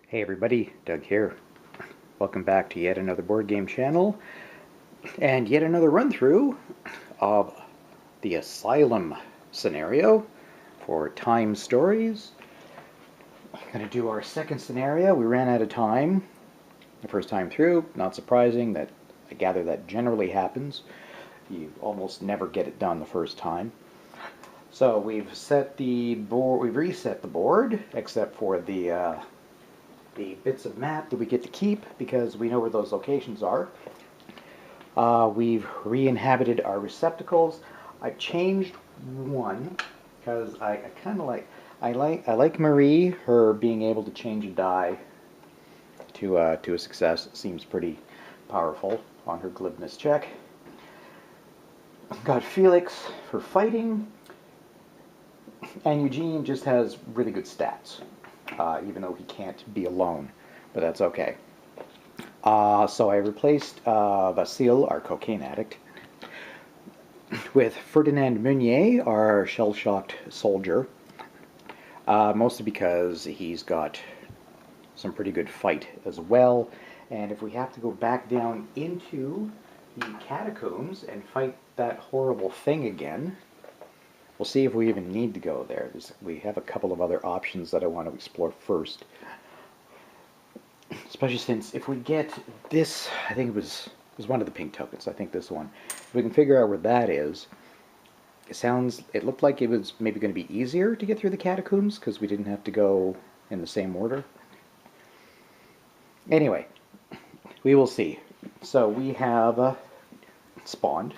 Hey everybody, Doug here. Welcome back to yet another board game channel and yet another run through of the Asylum scenario for Time Stories. I'm going to do our second scenario. We ran out of time the first time through. Not surprising, that I gather that generally happens. You almost never get it done the first time. So we've set the board, we've reset the board, except for the bits of map that we get to keep because we know where those locations are. We've re-inhabited our receptacles. I've changed one because I kind of I like Marie, her being able to change a die to a success. It seems pretty powerful on her glibness check. I've got Felix for fighting, and Eugene just has really good stats. Even though he can't be alone, but that's okay. So I replaced Vasile, our cocaine addict, with Ferdinand Meunier, our shell-shocked soldier, mostly because he's got some pretty good fight as well, and if we have to go back down into the catacombs and fight that horrible thing again, we'll see if we even need to go there. We have a couple of other options that I want to explore first. Especially since if we get this, I think it was one of the pink tokens, I think this one. If we can figure out where that is, it looked like it was maybe going to be easier to get through the catacombs because we didn't have to go in the same order. Anyway, we will see. So we have spawned,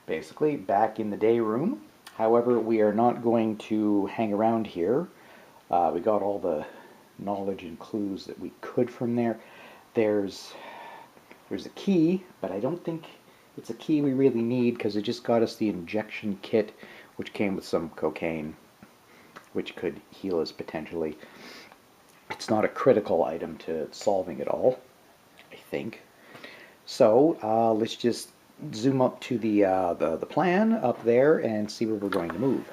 basically, back in the day room. However, we are not going to hang around here. We got all the knowledge and clues that we could from there. There's a key, but I don't think it's a key we really need because it just got us the injection kit, which came with some cocaine, which could heal us potentially. It's not a critical item to solving it all, I think. So let's just zoom up to the plan up there and see where we're going to move.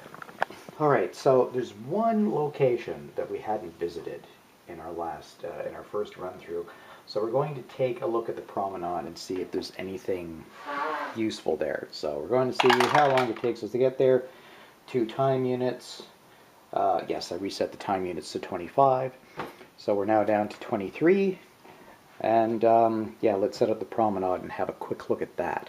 Alright, so there's one location that we hadn't visited in our first run through. So we're going to take a look at the Promenade and see if there's anything useful there. So we're going to see how long it takes us to get there. 2 time units. Yes, I reset the time units to 25. So we're now down to 23. And yeah, let's set up the Promenade and have a quick look at that.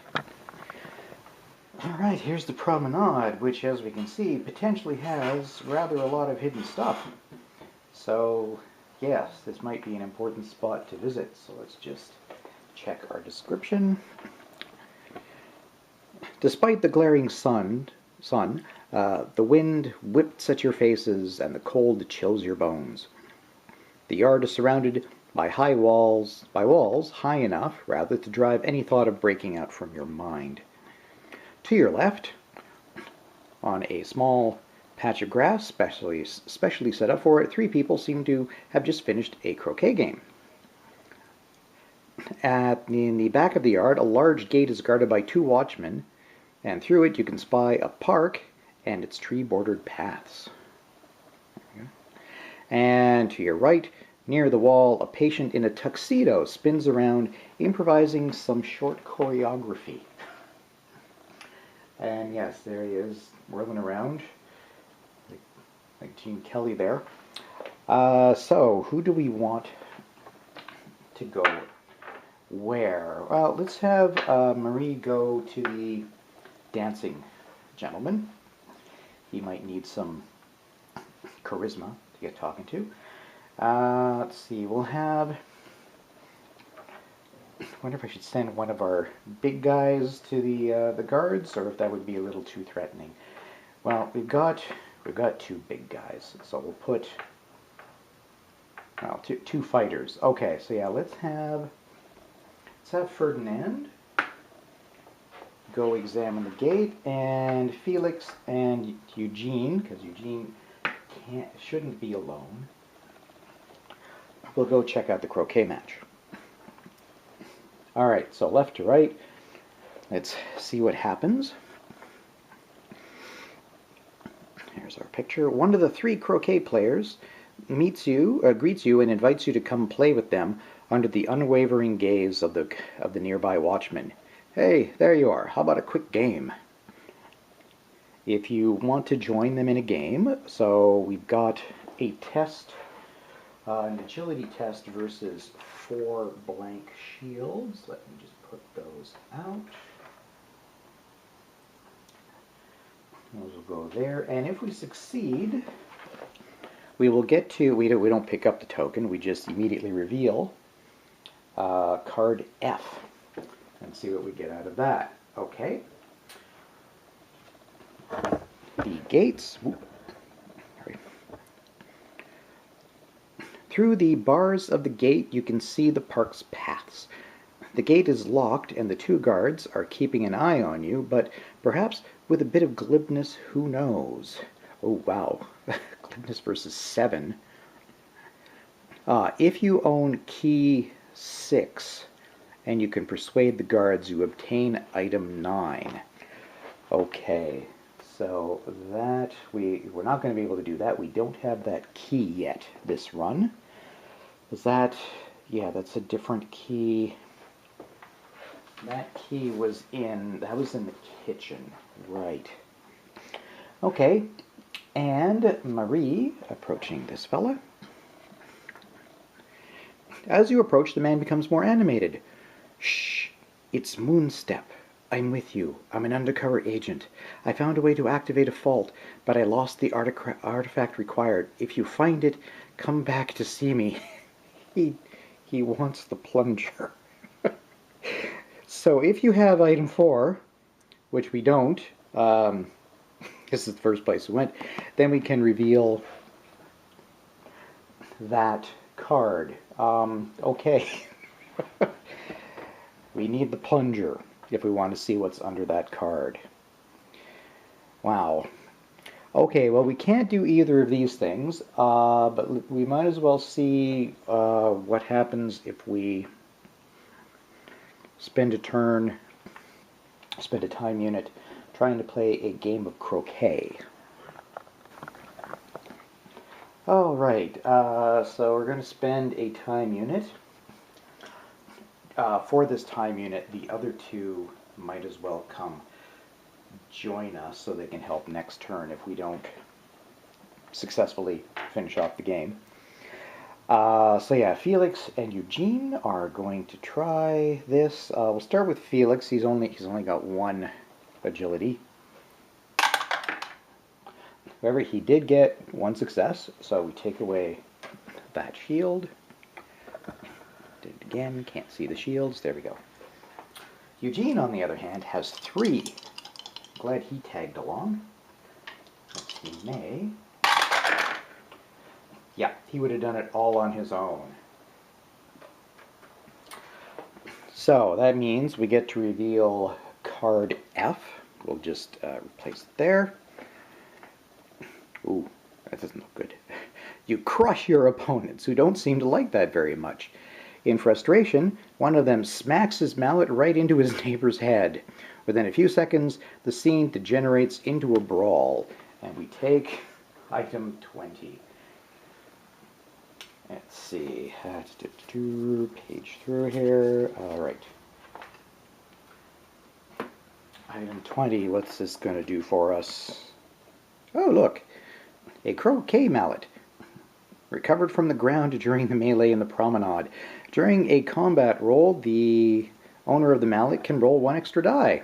Alright, here's the Promenade, which, as we can see, potentially has rather a lot of hidden stuff. So, yes, this might be an important spot to visit. So let's just check our description. Despite the glaring sun, the wind whips at your faces and the cold chills your bones. The yard is surrounded by walls high enough, rather, to drive any thought of breaking out from your mind. To your left, on a small patch of grass specially set up for it, 3 people seem to have just finished a croquet game. In the back of the yard, a large gate is guarded by 2 watchmen, and through it you can spy a park and its tree-bordered paths. And to your right, near the wall, a patient in a tuxedo spins around, improvising some short choreography. And yes, there he is, whirling around, like Gene Kelly there. So, who do we want to go where? Well, let's have Marie go to the dancing gentleman. He might need some charisma to get talking to. Let's see, we'll have... I wonder if I should send one of our big guys to the guards, or if that would be a little too threatening. Well, we've got 2 big guys, so we'll put, well, two fighters. Okay, so yeah, let's have Ferdinand go examine the gate, and Felix and Eugene, because Eugene shouldn't be alone, we'll go check out the croquet match. Alright, so left to right, let's see what happens. Here's our picture. One of the 3 croquet players greets you and invites you to come play with them under the unwavering gaze of the nearby watchman. Hey, there you are. How about a quick game? If you want to join them in a game, so we've got a test, an agility test versus 4 blank shields. Let me just put those out. Those will go there, and if we succeed, we will get to, we don't pick up the token, we just immediately reveal card F and see what we get out of that. Okay. The gates. Through the bars of the gate, you can see the park's paths. The gate is locked, and the 2 guards are keeping an eye on you, but perhaps with a bit of glibness, who knows? Oh, wow. Glibness versus 7. If you own key 6, and you can persuade the guards, you obtain item 9. Okay, so that, we're not going to be able to do that. We don't have that key yet this run. Is that, yeah, that's a different key. That key was that was in the kitchen, right. Okay, and Marie, approaching this fella. As you approach, the man becomes more animated. Shh, it's Moonstep. I'm with you. I'm an undercover agent. I found a way to activate a fault, but I lost the artifact required. If you find it, come back to see me. He wants the plunger. So if you have item 4, which we don't, this is the first place we went, then we can reveal that card. Okay. We need the plunger if we want to see what's under that card. Wow. Okay, well, we can't do either of these things, but we might as well see what happens if we spend a time unit trying to play a game of croquet. All right, so we're going to spend a time unit. For this time unit, the other 2 might as well come join us so they can help next turn if we don't successfully finish off the game. So yeah, Felix and Eugene are going to try this. We'll start with Felix. He's only got 1 agility. However, he did get 1 success, so we take away that shield. Did it again. Can't see the shields. There we go. Eugene, on the other hand, has 3. Glad he tagged along. He may. Yeah, he would have done it all on his own. So that means we get to reveal card F. We'll just replace it there. Ooh, that doesn't look good. You crush your opponents, who don't seem to like that very much. In frustration, one of them smacks his mallet right into his neighbor's head. Within a few seconds, the scene degenerates into a brawl, and we take item 20. Let's see, page through here. All right. Item 20, what's this going to do for us? Oh, look, a croquet mallet. Recovered from the ground during the melee in the Promenade. During a combat roll, the owner of the mallet can roll 1 extra die.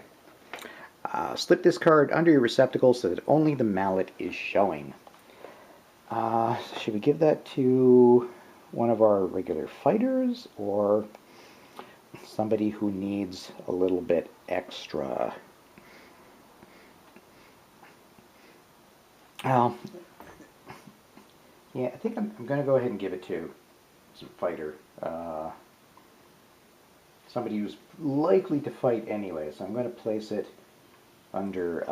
Slip this card under your receptacle so that only the mallet is showing. Should we give that to one of our regular fighters or somebody who needs a little bit extra? Yeah, I think I'm going to go ahead and give it to some fighter. Somebody who's likely to fight anyway, so I'm going to place it under,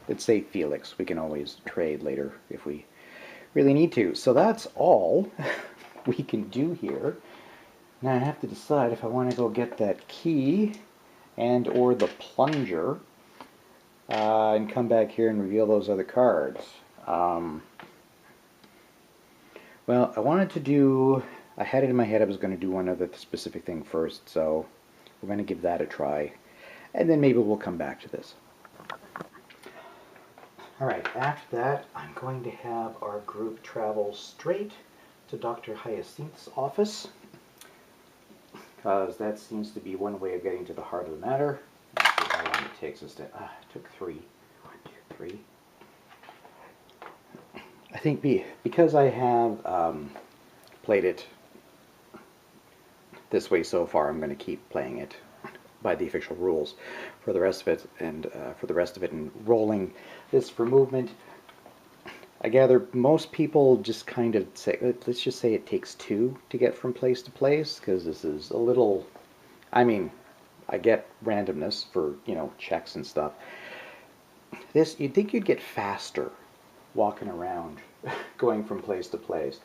let's say Felix. We can always trade later if we really need to. So that's all we can do here. Now I have to decide if I want to go get that key and or the plunger and come back here and reveal those other cards. Well, I had it in my head I was going to do one other specific thing first, so we're going to give that a try, and then maybe we'll come back to this. Alright, after that, I'm going to have our group travel straight to Dr. Hyacinth's office, because that seems to be one way of getting to the heart of the matter. Let's see how long it takes us to... it took 3. 1, 2, 3. I think because I have played it this way so far, I'm going to keep playing it by the official rules for the rest of it, and rolling this for movement. I gather most people just kind of say, let's just say it takes 2 to get from place to place, because this is a little, I mean, I get randomness for, checks and stuff. This, you'd think you'd get faster walking around, going from place to place.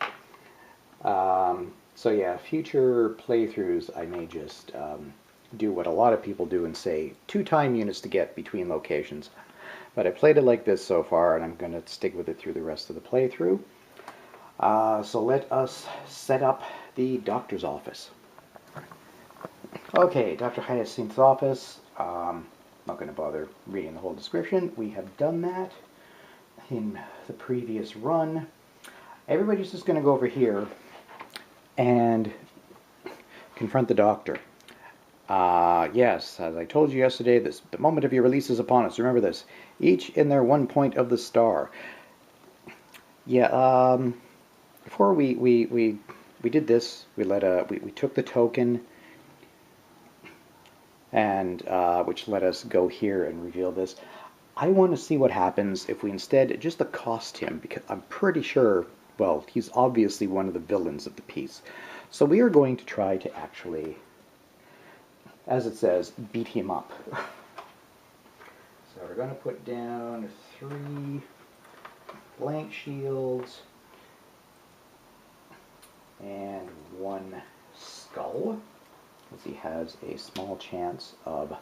So yeah, future playthroughs, I may just do what a lot of people do and say 2 time units to get between locations. But I played it like this so far, and I'm going to stick with it through the rest of the playthrough. So let us set up the doctor's office. Okay, Dr. Hyacinth's office. Not going to bother reading the whole description. We have done that in the previous run. Everybody's just going to go over here and confront the doctor. Yes, as I told you yesterday, the moment of your release is upon us. Remember this. Each in their one point of the star. Yeah, before we did this, we took the token, and which let us go here and reveal this. I want to see what happens if we instead just accost him, because I'm pretty sure, well, he's obviously one of the villains of the piece. So we are going to try to actually, as it says, beat him up. So we're going to put down 3 blank shields and 1 skull, as he has a small chance of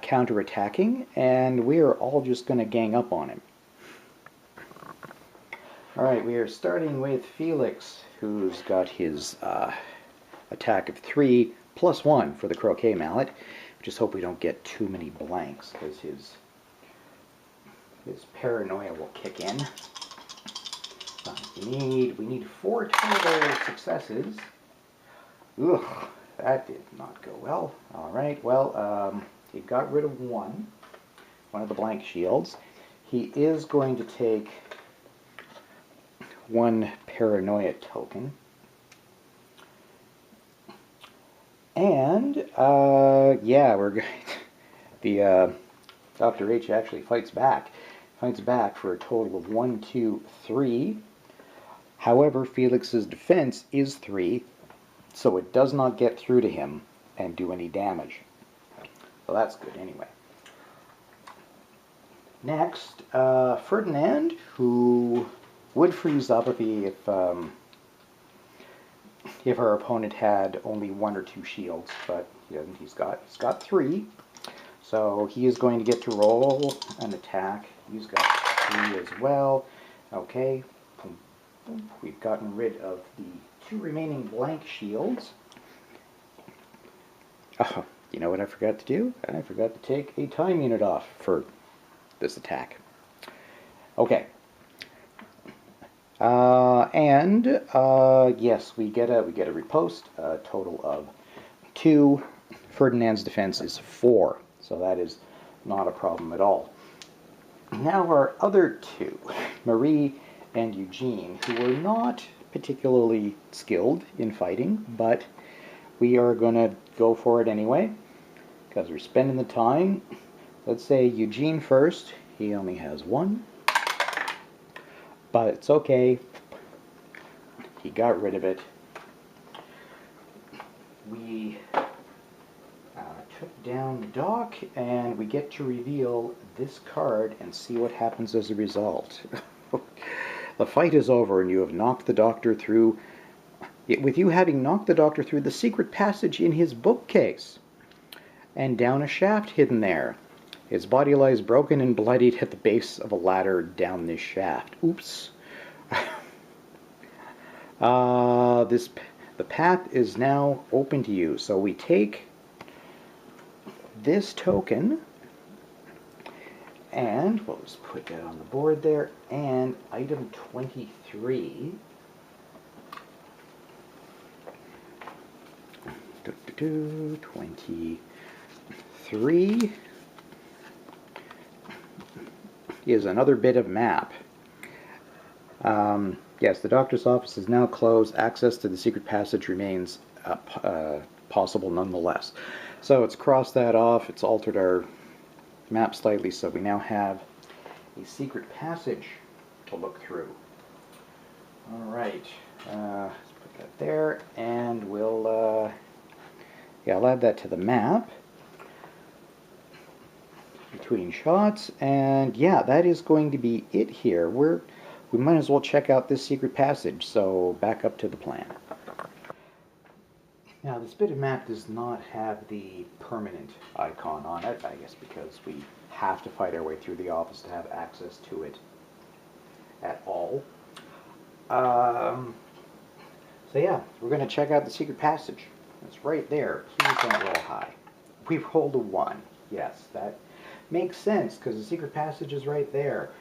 counter-attacking, and we are all just going to gang up on him. Alright, we are starting with Felix, who's got his attack of 3 plus 1 for the croquet mallet. Just hope we don't get too many blanks, because his paranoia will kick in. We need 4 total successes. Ugh, that did not go well. Alright, well, he got rid of one of the blank shields. He is going to take 1 paranoia token. And, yeah, we're going the, Dr. H actually fights back for a total of 1, 2, 3. However, Felix's defense is 3, so it does not get through to him and do any damage. So that's good anyway. Next, Ferdinand, who would freeze up if our opponent had only 1 or 2 shields, but he doesn't. He's got 3. So he is going to get to roll an attack. He's got 3 as well. Okay. We've gotten rid of the 2 remaining blank shields. Oh, you know what I forgot to do? I forgot to take a time unit off for this attack. Okay. Yes, we get a riposte, a total of 2. Ferdinand's defense is 4, so that is not a problem at all. Now our other 2, Marie and Eugene, who were not particularly skilled in fighting, but we are going to go for it anyway, because we're spending the time. Let's say Eugene first. He only has 1. But it's okay. He got rid of it. We took down the dock, and we get to reveal this card and see what happens as a result. The fight is over, and you have knocked the doctor through, with you having knocked the doctor through the secret passage in his bookcase, and down a shaft hidden there. His body lies broken and bloodied at the base of a ladder down this shaft. Oops. The path is now open to you. So we take this token, and we'll just put that on the board there, and item 23. 23 is another bit of map. Yes, the doctor's office is now closed. Access to the secret passage remains possible nonetheless. So it's crossed that off. It's altered our map slightly, so we now have a secret passage to look through. All right, let's put that there, and we'll I'll add that to the map between shots, and yeah, that is going to be it here. We might as well check out this secret passage, so back up to the plan. Now, this bit of map does not have the permanent icon on it, I guess because we have to fight our way through the office to have access to it at all. So yeah, we're going to check out the secret passage. It's right there. Please don't roll high. We rolled a 1. Yes, that makes sense because the secret passage is right there.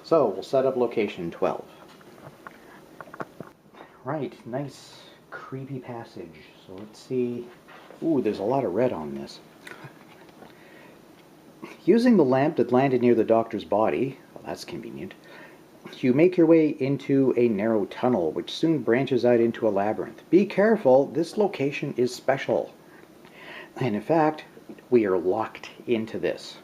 So we'll set up location 12. Right, nice creepy passage. So let's see. Ooh, there's a lot of red on this. Using the lamp that landed near the doctor's body, well, that's convenient, you make your way into a narrow tunnel, which soon branches out into a labyrinth. Be careful, this location is special. And in fact, we are locked into this.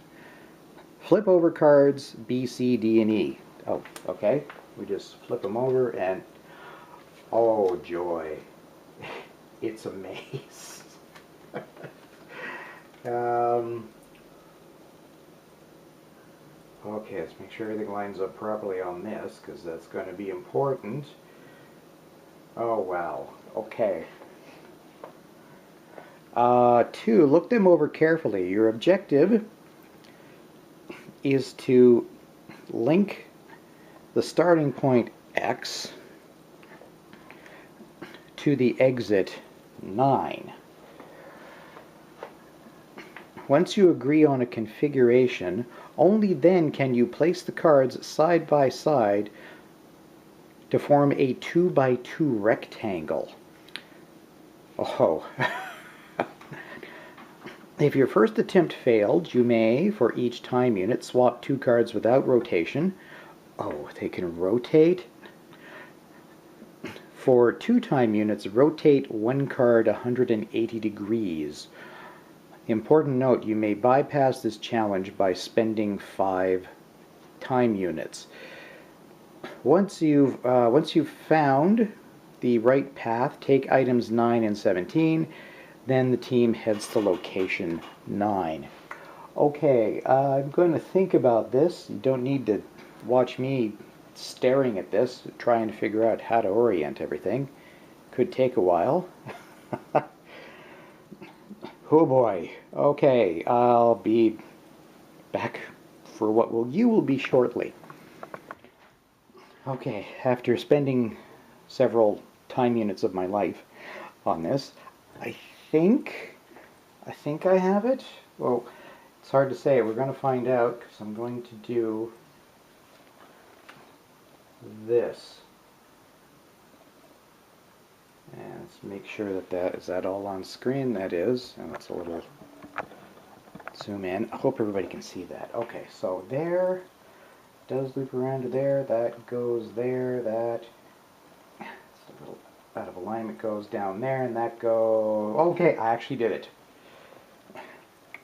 Flip over cards B, C, D, and E. Oh, okay. We just flip them over and, oh joy, it's a maze. Okay, let's make sure everything lines up properly on this, because that's going to be important. Oh, wow. Okay. 2, look them over carefully. Your objective is to link the starting point X to the exit 9. Once you agree on a configuration, only then can you place the cards side by side to form a 2x2 rectangle. Oh. If your first attempt failed, you may, for each time unit, swap 2 cards without rotation. Oh, they can rotate? For 2 time units, rotate 1 card 180 degrees. Important note, you may bypass this challenge by spending 5 time units. Once you've found the right path, take items 9 and 17, then the team heads to location 9. Okay, I'm going to think about this. You don't need to watch me staring at this, trying to figure out how to orient everything. Could take a while. Oh boy. Okay, I'll be back for what you will be shortly. Okay, after spending several time units of my life on this, I think I have it. Well, it's hard to say. We're going to find out because I'm going to do this. And let's make sure that is that all on screen. That is. And let's a little zoom in. I hope everybody can see that. Okay, so there does loop around to there. That goes there. That it's a little out of alignment, goes down there, and that goes. Okay, I actually did it.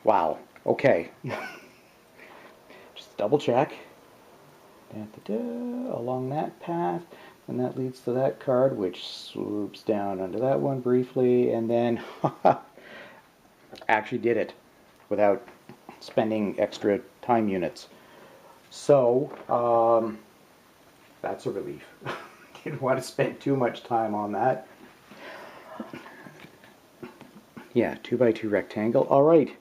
Wow. Okay. Just double check. Along that path. And that leads to that card, which swoops down onto that one briefly, and then actually did it without spending extra time units. So, that's a relief. Didn't want to spend too much time on that. Yeah, 2x2 rectangle. Alright.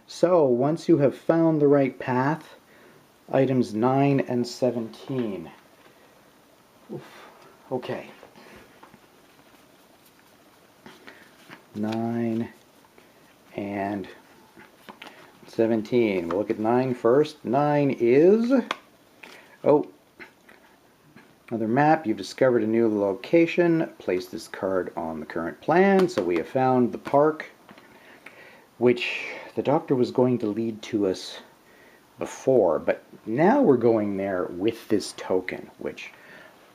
So, once you have found the right path, items 9 and 17. Oof. Okay. 9 and 17. We'll look at 9 first. 9 is... Oh, another map. You've discovered a new location. Place this card on the current plan. So we have found the park, which the doctor was going to lead to us before, but now we're going there with this token, which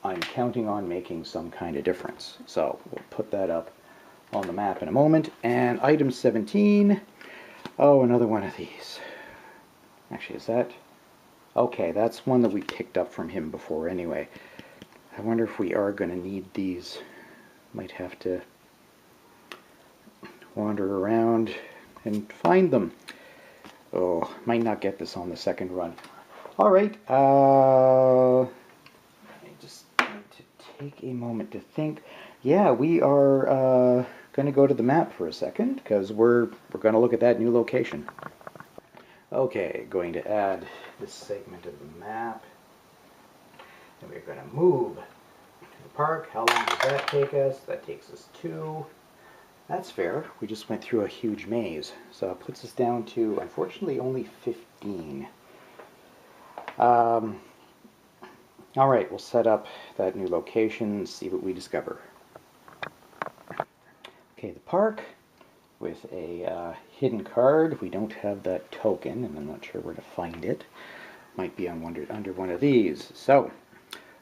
I'm counting on making some kind of difference. So we'll put that up on the map in a moment. And item 17, oh, another one of these. Actually, is that... Okay, that's one that we picked up from him before anyway. I wonder if we are going to need these. Might have to wander around and find them. Oh, might not get this on the second run. All right, I just need to take a moment to think. Yeah, we are going to go to the map for a second because we're going to look at that new location. Okay, going to add this segment of the map. And we're going to move to the park. How long does that take us? That takes us 2. That's fair. We just went through a huge maze. So it puts us down to, unfortunately, only 15. Alright, we'll set up that new location and see what we discover. Okay, the park with a hidden card. We don't have that token, and I'm not sure where to find it. Might be on under one of these. So,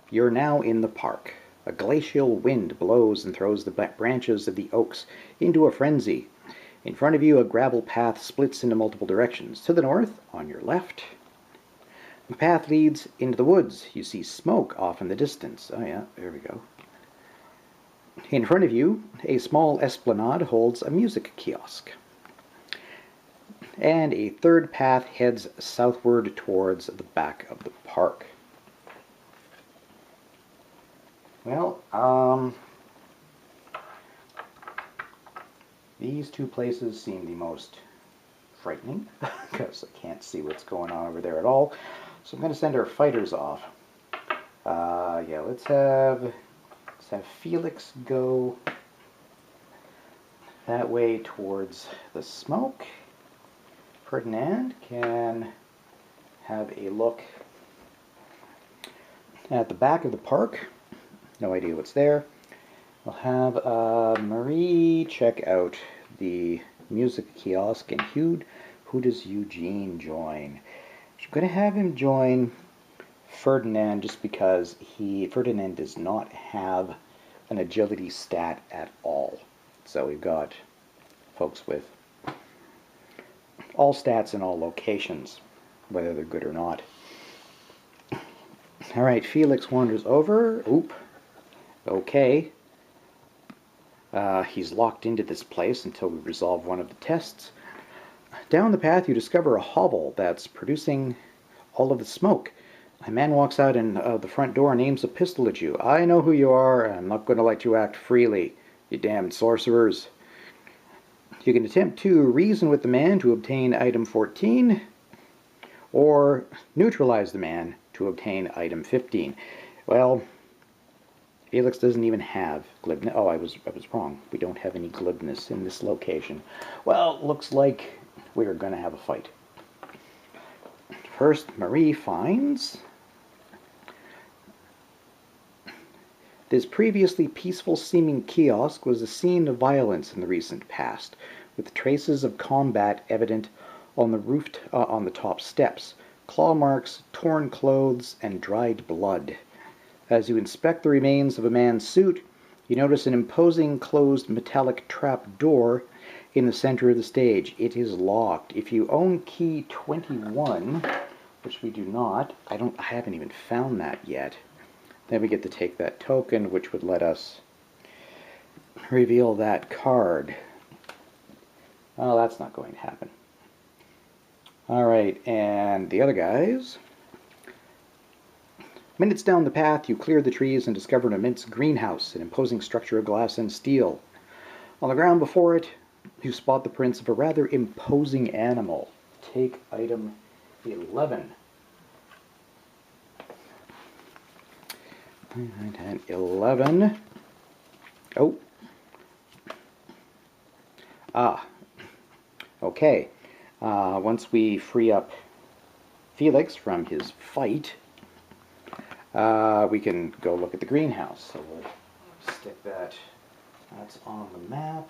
you're now in the park. A glacial wind blows and throws the branches of the oaks into a frenzy. In front of you, a gravel path splits into multiple directions. To the north, on your left, the path leads into the woods. You see smoke off in the distance. Oh yeah, there we go. In front of you, a small esplanade holds a music kiosk. And a third path heads southward towards the back of the park. Well, these two places seem the most frightening because I can't see what's going on over there at all. So I'm going to send our fighters off. Yeah, let's have Felix go that way towards the smoke. Ferdinand can have a look at the back of the park. No idea what's there. We'll have Marie check out the music kiosk, and who does Eugene join? I'm going to have him join Ferdinand just because Ferdinand does not have an agility stat at all. So we've got folks with all stats in all locations, whether they're good or not. Alright, Felix wanders over. Oop. Okay. He's locked into this place until we resolve one of the tests. Down the path you discover a hovel that's producing all of the smoke. A man walks out the front door and aims a pistol at you. I know who you are, and I'm not going to let you act freely, you damned sorcerers. You can attempt to reason with the man to obtain item 14, or neutralize the man to obtain item 15. Well, Felix doesn't even have glibness. Oh, I was wrong. We don't have any glibness in this location. Well, looks like we're going to have a fight. First, Marie finds this previously peaceful-seeming kiosk was a scene of violence in the recent past, with traces of combat evident on the roof, on the top steps, claw marks, torn clothes, and dried blood. As you inspect the remains of a man's suit, you notice an imposing closed metallic trap door in the center of the stage. It is locked. If you own key 21, which we do not, I haven't even found that yet, then we get to take that token, which would let us reveal that card. Oh, that's not going to happen. Alright, and the other guys. Minutes down the path, you clear the trees and discover an immense greenhouse, an imposing structure of glass and steel. On the ground before it, you spot the prints of a rather imposing animal. Take item 11. 9, 10, 11. Oh. Ah. Okay. Once we free up Felix from his fight, we can go look at the greenhouse. So we'll stick that. That's on the map.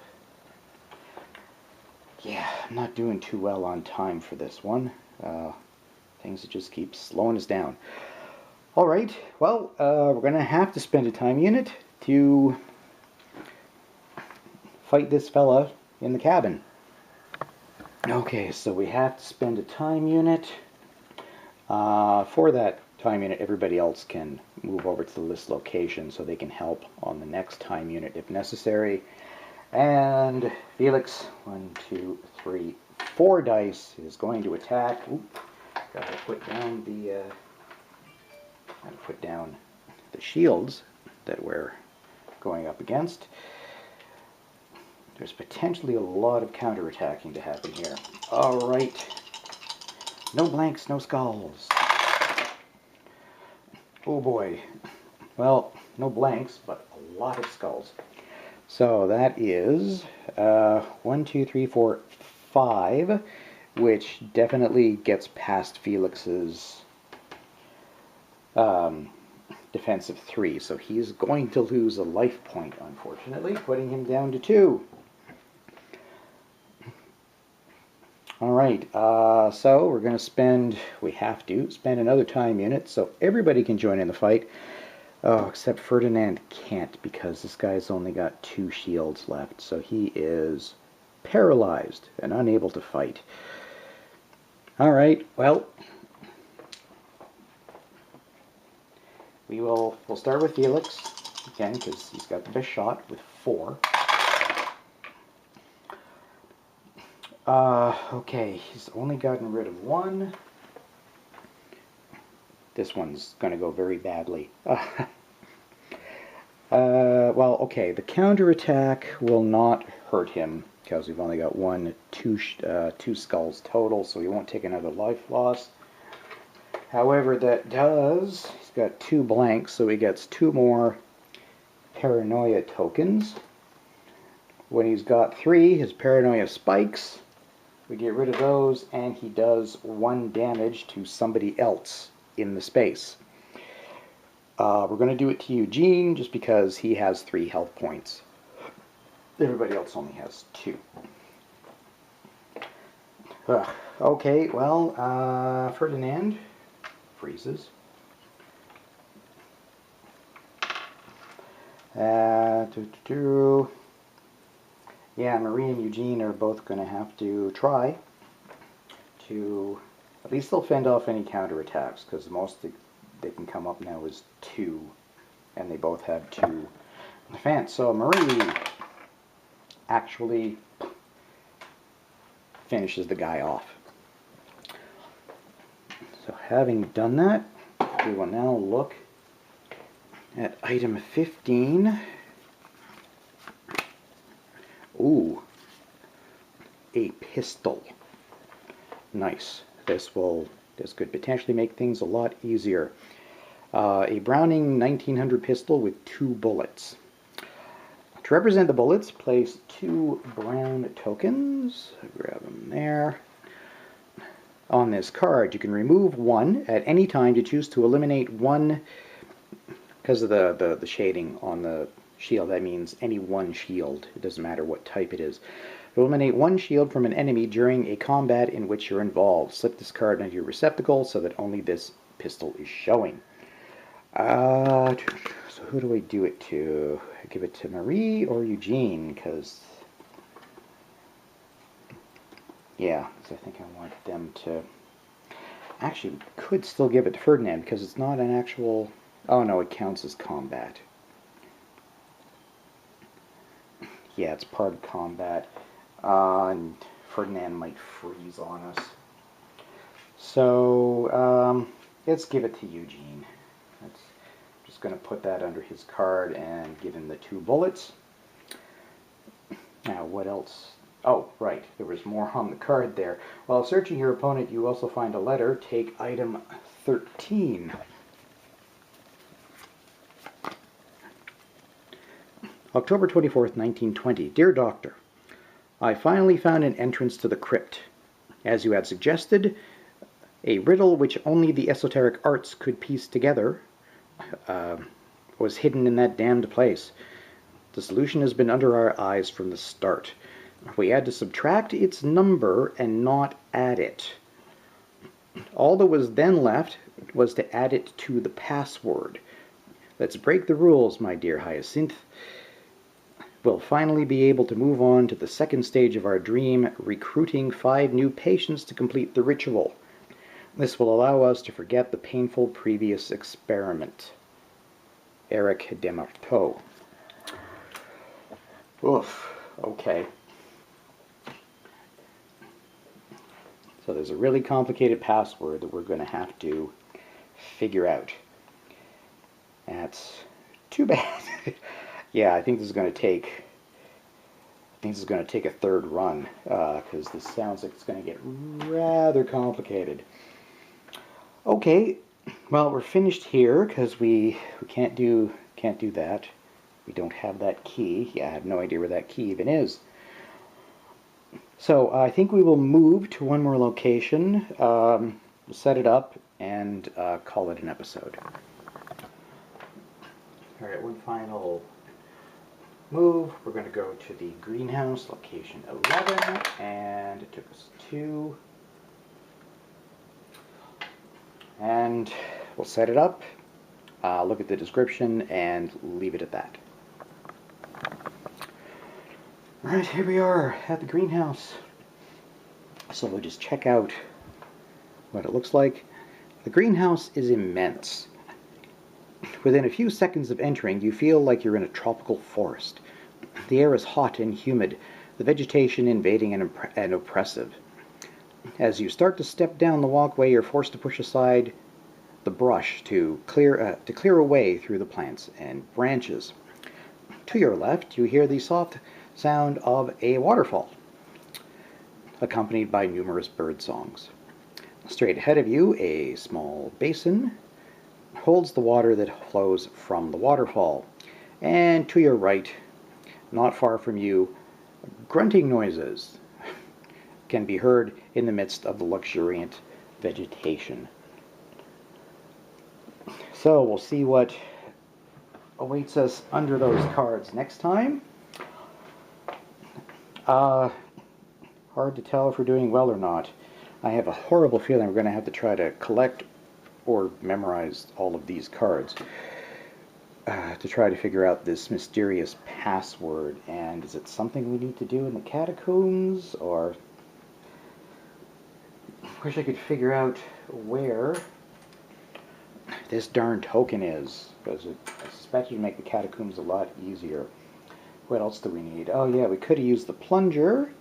Yeah, I'm not doing too well on time for this one. Things just keep slowing us down. All right, well, we're going to have to spend a time unit to fight this fella in the cabin. Okay, so we have to spend a time unit. For that time unit, everybody else can move over to the list location so they can help on the next time unit if necessary. And Felix, 1, 2, 3, 4 dice is going to attack. Oop, gotta put down the shields that we're going up against. There's potentially a lot of counterattacking to happen here. All right, no blanks, no skulls. Oh boy. Well, no blanks, but a lot of skulls. So that is 1, 2, 3, 4, 5, which definitely gets past Felix's defensive 3. So he's going to lose a life point, unfortunately, putting him down to 2. All right, so we're going to we have to spend another time unit so everybody can join in the fight. Oh, except Ferdinand can't because this guy's only got 2 shields left, so he is paralyzed and unable to fight. All right, well, we'll start with Felix again because he's got the best shot with 4. Okay, he's only gotten rid of 1. This one's going to go very badly. Well, okay, the counterattack will not hurt him because we've only got 2 skulls total, so he won't take another life loss. However, that does, he's got 2 blanks, so he gets 2 more paranoia tokens. When he's got 3, his paranoia spikes. We get rid of those, and he does 1 damage to somebody else in the space. We're going to do it to Eugene just because he has 3 health points. Everybody else only has 2. Okay, well, Ferdinand freezes. Yeah, Marie and Eugene are both going to have to try to, at least they'll fend off any counterattacks, because the most they can come up now is 2, and they both have 2 defense. So Marie actually finishes the guy off. So having done that, we will now look at item 15. Ooh, a pistol. Nice. This could potentially make things a lot easier. A Browning 1900 pistol with 2 bullets. To represent the bullets, place 2 brown tokens. Grab them there. On this card, you can remove 1 at any time to choose to eliminate 1 because of the shading on the shield. That means any 1 shield. It doesn't matter what type it is. Eliminate 1 shield from an enemy during a combat in which you're involved. Slip this card into your receptacle so that only this pistol is showing. So who do I do it to? I give it to Marie or Eugene, because yeah, I think I want them to. Actually, we could still give it to Ferdinand because it's not an actual. Oh no, it counts as combat. Yeah, it's part of combat. And Ferdinand might freeze on us. So, let's give it to Eugene. Just going to put that under his card and give him the 2 bullets. Now, what else? Oh, right, there was more on the card there. While searching your opponent, you also find a letter. Take item 13. October 24th, 1920. Dear Doctor, I finally found an entrance to the crypt. As you had suggested, a riddle which only the esoteric arts could piece together was hidden in that damned place. The solution has been under our eyes from the start. We had to subtract its number and not add it. All that was then left was to add it to the password. Let's break the rules, my dear Hyacinth. We'll finally be able to move on to the second stage of our dream, recruiting 5 new patients to complete the ritual. This will allow us to forget the painful previous experiment. Eric Demarteau. Oof, okay. So there's a really complicated password that we're going to have to figure out. That's too bad. Yeah, I think this is going to take a third run, because this sounds like it's going to get rather complicated. Okay, well, we're finished here because we can't do that. We don't have that key. Yeah, I have no idea where that key even is. So I think we will move to one more location, we'll set it up, and call it an episode. All right, one final move. We're going to go to the greenhouse, location 11, and it took us 2. And we'll set it up, look at the description, and leave it at that. Alright, here we are at the greenhouse. So we'll just check out what it looks like. The greenhouse is immense. Within a few seconds of entering, you feel like you're in a tropical forest. The air is hot and humid, the vegetation invading and oppressive. As you start to step down the walkway, you're forced to push aside the brush to clear a way through the plants and branches. To your left, you hear the soft sound of a waterfall, accompanied by numerous bird songs. Straight ahead of you, a small basin holds the water that flows from the waterfall. And to your right, not far from you, grunting noises can be heard in the midst of the luxuriant vegetation. So we'll see what awaits us under those cards next time. Hard to tell if we're doing well or not. I have a horrible feeling we're going to have to try to collect or memorize all of these cards to try to figure out this mysterious password. And is it something we need to do in the catacombs, or... Wish I could figure out where this darn token is, because I suspect it'd make the catacombs a lot easier. What else do we need? Oh yeah, we could have used the plunger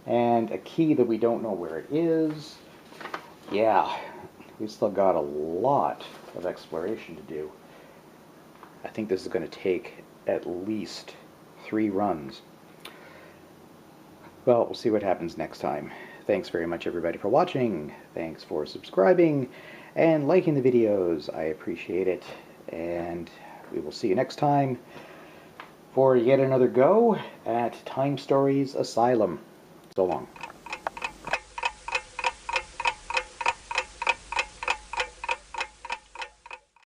and a key that we don't know where it is. Yeah, we've still got a lot of exploration to do. I think this is going to take at least 3 runs. Well, we'll see what happens next time. Thanks very much, everybody, for watching. Thanks for subscribing and liking the videos. I appreciate it. And we will see you next time for yet another go at Time Stories Asylum. So long.